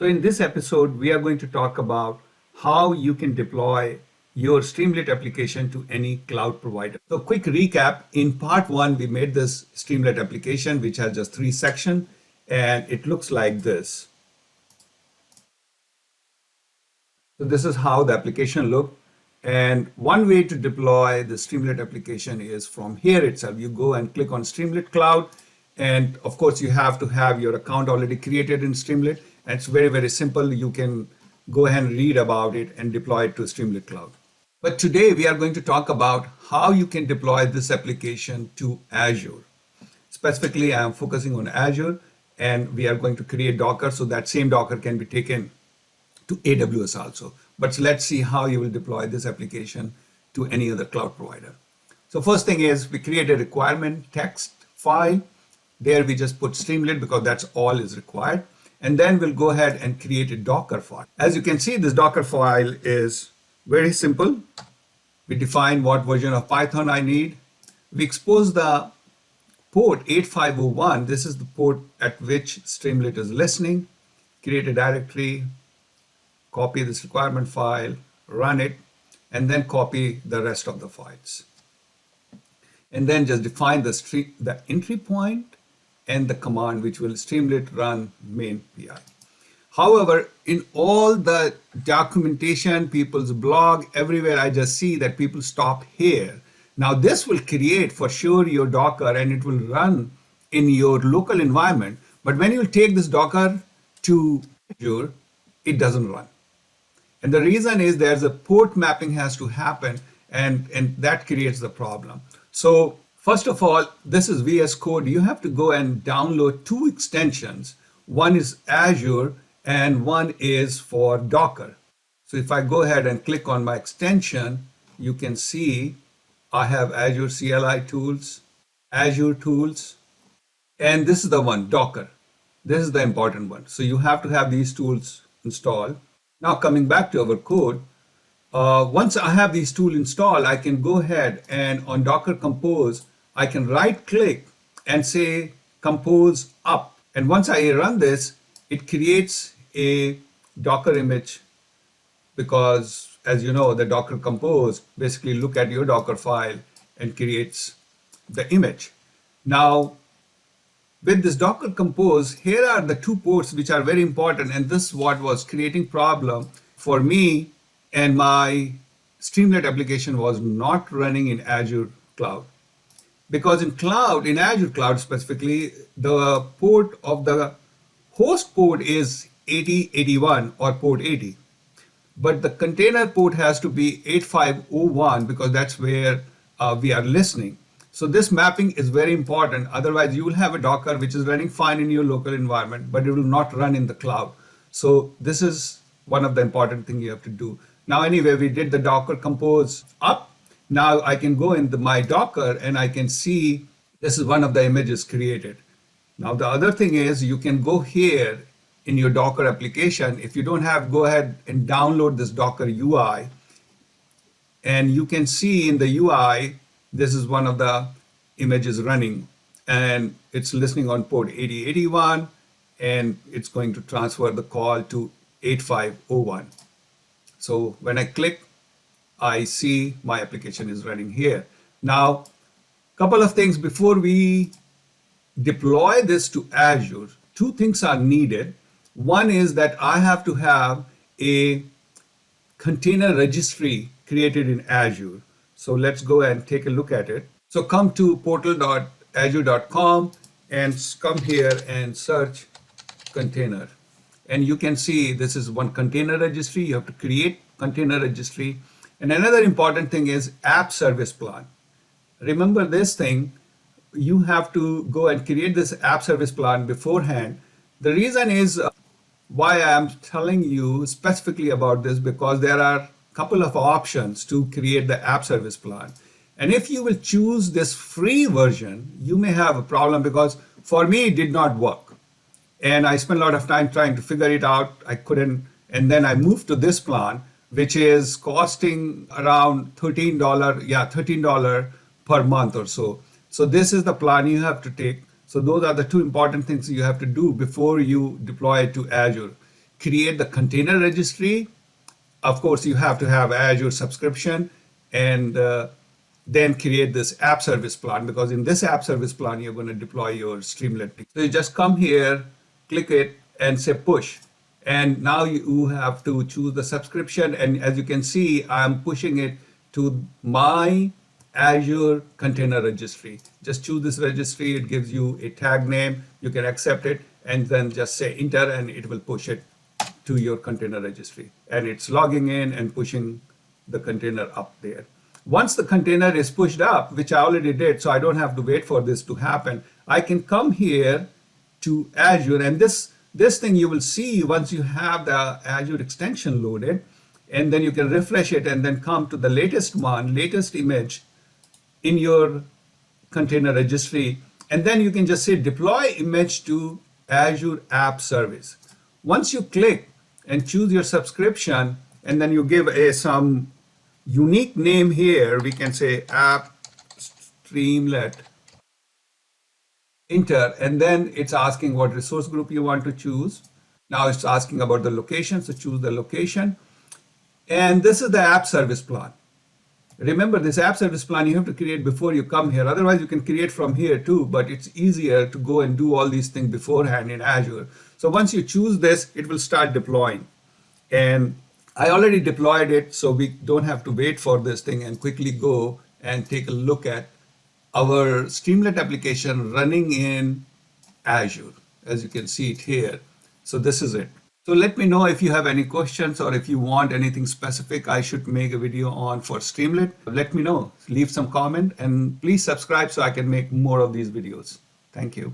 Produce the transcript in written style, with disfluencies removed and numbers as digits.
So in this episode, we are going to talk about how you can deploy your Streamlit application to any cloud provider. So quick recap, in part one, we made this Streamlit application, which has just 3 sections, and it looks like this. So this is how the application looked. And one way to deploy the Streamlit application is from here itself. You go and click on Streamlit Cloud. And of course, you have to have your account already created in Streamlit. And it's very, very simple. You can go ahead and read about it and deploy it to Streamlit Cloud. But today we are going to talk about how you can deploy this application to Azure. Specifically, I'm focusing on Azure, and we are going to create Docker so that same Docker can be taken to AWS also. But let's see how you will deploy this application to any other cloud provider. So first thing is we create a requirement text file. There we just put Streamlit because that's all is required. And then we'll go ahead and create a Docker file. As you can see, this Docker file is very simple. We define what version of Python I need. We expose the port 8501. This is the port at which Streamlit is listening. Create a directory, copy this requirement file, run it, and then copy the rest of the files. And then just define the entry point and the command which will Streamlit run main PI. However, in all the documentation, people's blog, everywhere, I just see that people stop here. Now this will create for sure your Docker and it will run in your local environment. But when you take this Docker to Azure, it doesn't run. And the reason is there's a port mapping has to happen and that creates the problem. So first of all, this is VS Code. You have to go and download 2 extensions. One is Azure and one is for Docker. So if I go ahead and click on my extension, you can see I have Azure CLI tools, Azure tools, and this is the one, Docker. This is the important one. So you have to have these tools installed. Now coming back to our code, once I have these tools installed, I can go ahead and on Docker Compose, I can right click and say compose up. And once I run this, it creates a Docker image because as you know, the Docker Compose basically look at your Docker file and creates the image. Now, with this Docker Compose, here are the 2 ports which are very important, and this is what was creating problem for me, and my Streamlit application was not running in Azure Cloud. Because in Azure Cloud specifically, the port of the host port is 8081 or port 80. But the container port has to be 8501 because that's where we are listening. So this mapping is very important. Otherwise, you will have a Docker which is running fine in your local environment, but it will not run in the cloud. So this is one of the important things you have to do. Now, anyway, we did the Docker Compose up. Now I can go in my Docker and I can see this is one of the images created. Now, the other thing is you can go here in your Docker application. If you don't have, go ahead and download this Docker UI. And you can see in the UI, this is one of the images running and it's listening on port 8081 and it's going to transfer the call to 8501. So when I click, I see my application is running here. Now, couple of things before we deploy this to Azure, 2 things are needed. One is that I have to have a container registry created in Azure. So let's go and take a look at it. So come to portal.azure.com and come here and search container. And you can see this is one container registry. You have to create container registry. And another important thing is app service plan. Remember this thing, you have to go and create this app service plan beforehand. The reason is why I'm telling you specifically about this because there are couple of options to create the app service plan. And if you will choose this free version, you may have a problem because for me, it did not work. And I spent a lot of time trying to figure it out. I couldn't. And then I moved to this plan, which is costing around $13. Yeah, $13 per month or so. So this is the plan you have to take. So those are the 2 important things you have to do before you deploy it to Azure. create the container registry. Of course, you have to have Azure subscription, and then create this app service plan, because in this app service plan, you're going to deploy your Streamlit. So you just come here, click it, and say push. And now you have to choose the subscription. And as you can see, I'm pushing it to my Azure Container Registry. Just choose this registry. It gives you a tag name. You can accept it and then just say enter, and it will push it to your container registry. And it's logging in and pushing the container up there. Once the container is pushed up, which I already did, so I don't have to wait for this to happen, I can come here to Azure, and this thing you will see once you have the Azure extension loaded, and then you can refresh it and then come to the latest image in your container registry, and then you can just say deploy image to Azure App Service. Once you click and choose your subscription, and then you give some unique name here, we can say App Streamlit, enter, and then it's asking what resource group you want to choose. Now it's asking about the location, so choose the location. And this is the app service plan. Remember, this app service plan you have to create before you come here. Otherwise, you can create from here too, but it's easier to go and do all these things beforehand in Azure. So once you choose this, it will start deploying. And I already deployed it, so we don't have to wait for this thing, and quickly go and take a look at our Streamlit application running in Azure, as you can see it here. So this is it. So let me know if you have any questions, or if you want anything specific I should make a video on for Streamlit. Let me know, leave some comment, and please subscribe so I can make more of these videos. Thank you.